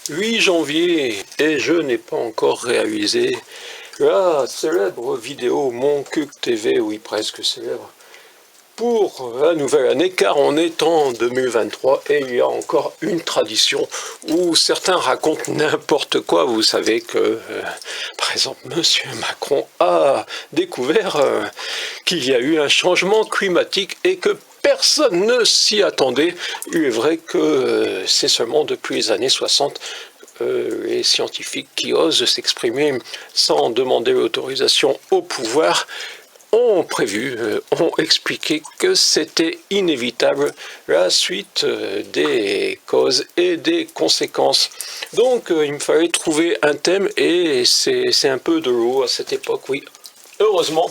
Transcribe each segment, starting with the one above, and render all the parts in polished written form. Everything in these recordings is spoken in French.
8 janvier et je n'ai pas encore réalisé la célèbre vidéo Mon Cuc TV, oui presque célèbre, pour la nouvelle année, car on est en 2023 et il y a encore une tradition où certains racontent n'importe quoi. Vous savez que, par exemple, Monsieur Macron a découvert qu'il y a eu un changement climatique et que personne ne s'y attendait. Il est vrai que c'est seulement depuis les années 60 les scientifiques qui osent s'exprimer sans demander l'autorisation au pouvoir ont prévu, ont expliqué que c'était inévitable la suite des causes et des conséquences. Donc il me fallait trouver un thème et c'est un peu de l'eau à cette époque, oui. Heureusement,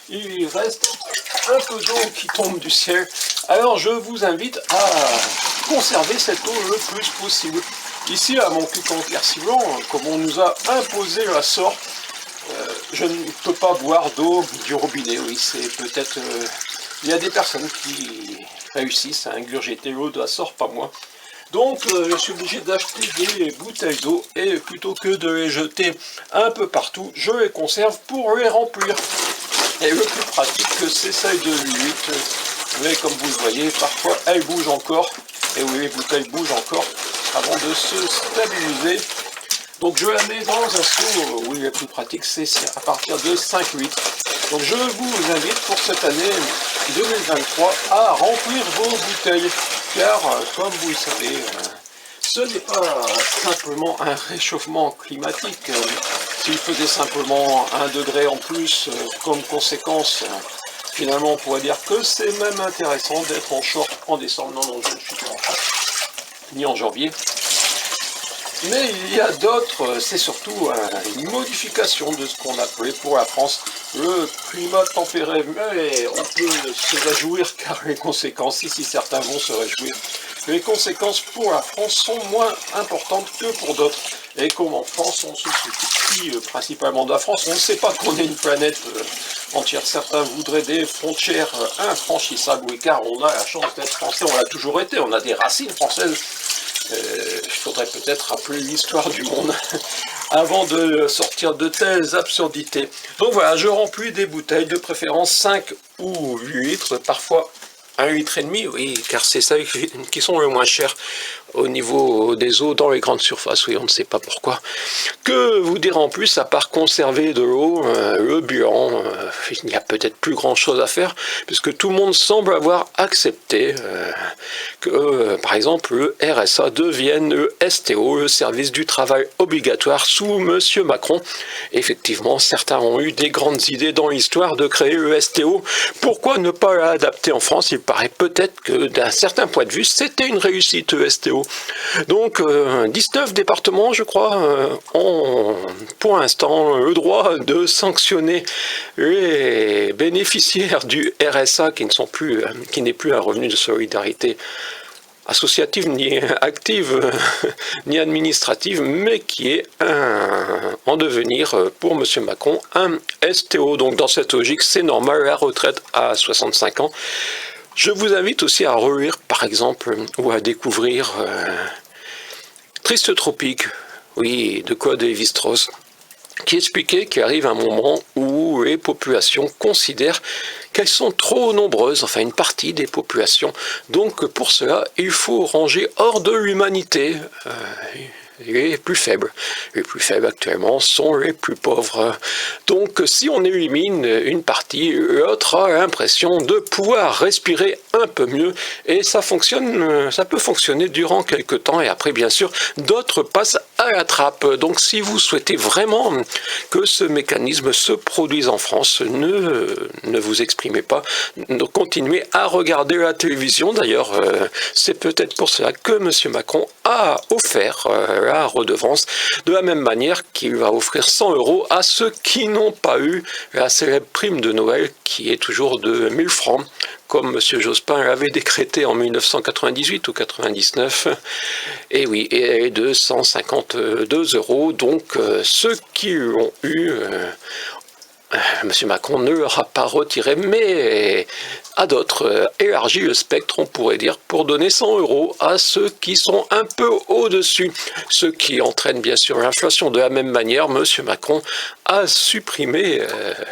il reste un peu d'eau qui tombe du ciel. Alors je vous invite à conserver cette eau le plus possible. Ici à mon cuc en Quercy-Blanc, comme on nous a imposé la sorte, je ne peux pas boire d'eau du robinet, oui, c'est peut-être... il y a des personnes qui réussissent à ingurgiter l'eau de la sorte, pas moi. Donc je suis obligé d'acheter des bouteilles d'eau et plutôt que de les jeter un peu partout, je les conserve pour les remplir. Et le plus pratique, c'est celle de l'huile, mais comme vous le voyez, parfois elle bouge encore, et oui, les bouteilles bougent encore avant de se stabiliser. Donc je la mets dans un seau, oui, le plus pratique c'est à partir de 5 litres. Donc je vous invite pour cette année 2023 à remplir vos bouteilles, car comme vous le savez, ce n'est pas simplement un réchauffement climatique. S'il faisait simplement 1 degré en plus comme conséquence, finalement on pourrait dire que c'est même intéressant d'être en short en décembre. Non, non, je ne suis pas en short, ni en janvier. Mais il y a d'autres, c'est surtout une modification de ce qu'on appelait pour la France le climat tempéré. Mais on peut se réjouir car les conséquences, ici certains vont se réjouir, les conséquences pour la France sont moins importantes que pour d'autres. Et comme en France, on se soucie principalement de la France, on ne sait pas qu'on est une planète entière. Certains voudraient des frontières infranchissables, oui, car on a la chance d'être français, on l'a toujours été, on a des racines françaises. Il faudrait peut-être rappeler l'histoire du monde avant de sortir de telles absurdités. Donc voilà, je remplis des bouteilles, de préférence 5 ou 8 litres, parfois 1,5 litre, oui, car c'est ça qui sont le moins chers au niveau des eaux dans les grandes surfaces, oui, on ne sait pas pourquoi. Que vous dire en plus, à part conserver de l'eau, le bilan, il n'y a peut-être plus grand chose à faire, puisque tout le monde semble avoir accepté que, par exemple, le RSA devienne le STO, le service du travail obligatoire, sous Monsieur Macron. Effectivement, certains ont eu des grandes idées dans l'histoire de créer le STO. Pourquoi ne pas l'adapter en France? Il paraît peut-être que, d'un certain point de vue, c'était une réussite, le STO. Donc 19 départements, je crois, ont pour l'instant le droit de sanctionner les bénéficiaires du RSA qui n'est plus un revenu de solidarité associative ni active ni administrative, mais qui est en devenir pour M. Macron un STO. Donc dans cette logique, c'est normal, la retraite à 65 ans. Je vous invite aussi à relire, par exemple, ou à découvrir Triste Tropique, oui, de Claude Lévi-Strauss, qui expliquait qu'il arrive un moment où les populations considèrent qu'elles sont trop nombreuses, enfin une partie des populations. Donc pour cela, il faut ranger hors de l'humanité les plus faibles. Les plus faibles actuellement sont les plus pauvres. Donc si on élimine une partie, l'autre a l'impression de pouvoir respirer un peu mieux et ça peut fonctionner durant quelques temps et après bien sûr d'autres passent à la trappe. Donc si vous souhaitez vraiment que ce mécanisme se produise en France, ne vous exprimez pas, continuez à regarder la télévision. D'ailleurs, c'est peut-être pour cela que M. Macron a offert la redevance, de la même manière qu'il va offrir 100 € à ceux qui n'ont pas eu la célèbre prime de Noël qui est toujours de 1000 francs, comme M. Jospin l'avait décrété en 1998 ou 99, et oui, et elle est de 152 €, donc ceux qui l'ont eu, M. Macron ne leur a pas retiré, mais à d'autres, élargit le spectre, on pourrait dire, pour donner 100 € à ceux qui sont un peu au-dessus, ce qui entraîne bien sûr l'inflation. De la même manière, M. Macron a supprimé,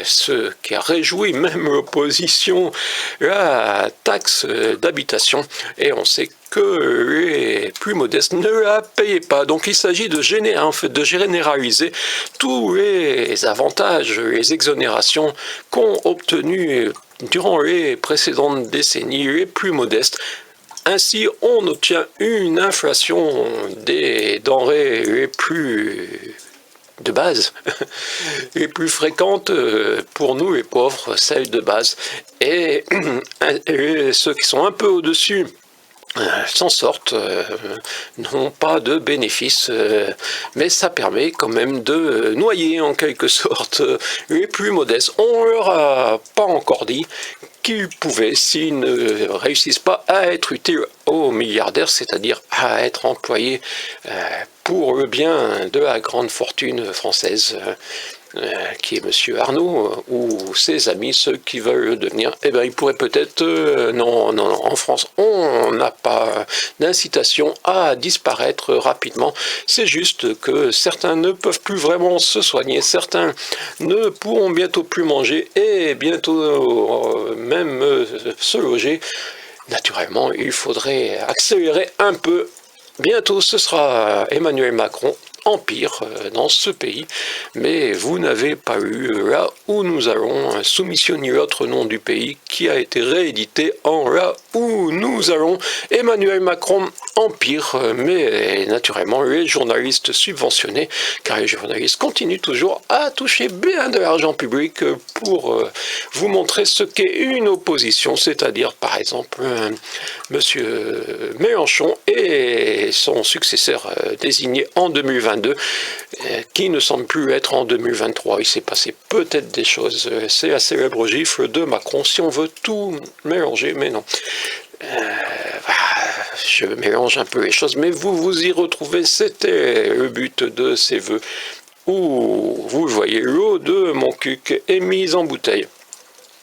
ce qui a réjoui même l'opposition, la taxe d'habitation, et on sait que les plus modestes ne la payaient pas. Donc il s'agit de généraliser tous les avantages, les exonérations qu'ont obtenus durant les précédentes décennies les plus modestes. Ainsi, on obtient une inflation des denrées les plus de base, les plus fréquentes pour nous les pauvres, celles de base. Et ceux qui sont un peu au-dessus s'en sortent, n'ont pas de bénéfices, mais ça permet quand même de noyer en quelque sorte les plus modestes. On leur a pas encore dit qu'ils pouvaient, s'ils ne réussissent pas à être utiles aux milliardaires, c'est-à-dire à être employés pour le bien de la grande fortune française, qui est M. Arnaud, ou ses amis, ceux qui veulent le devenir, eh bien, ils pourraient peut-être... non, en France, on n'a pas d'incitation à disparaître rapidement. C'est juste que certains ne peuvent plus vraiment se soigner, certains ne pourront bientôt plus manger et bientôt même se loger. Naturellement, il faudrait accélérer un peu. Bientôt, ce sera Emmanuel Macron empire dans ce pays, mais vous n'avez pas eu Là où nous allons, soumissionner l'autre nom du pays qui a été réédité en Là où nous allons, Emmanuel Macron empire, mais naturellement les journalistes subventionnés, car les journalistes continuent toujours à toucher bien de l'argent public pour vous montrer ce qu'est une opposition, c'est-à-dire par exemple Monsieur Mélenchon et son successeur désigné en 2022, qui ne semble plus être en 2023. Il s'est passé peut-être des choses. C'est la célèbre gifle de Macron, si on veut tout mélanger, mais non. Je mélange un peu les choses, mais vous vous y retrouvez, c'était le but de ces vœux, où vous le voyez, l'eau de mon cuc est mise en bouteille.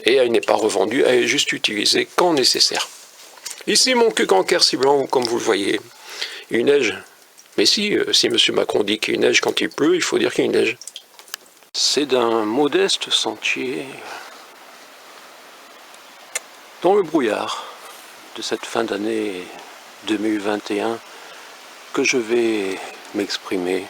Et elle n'est pas revendue, elle est juste utilisée quand nécessaire. Ici, mon cuc en Quercy blanc, comme vous le voyez, il neige. Mais si M. Macron dit qu'il neige quand il pleut, il faut dire qu'il neige. C'est d'un modeste sentier dans le brouillard de cette fin d'année 2021 que je vais m'exprimer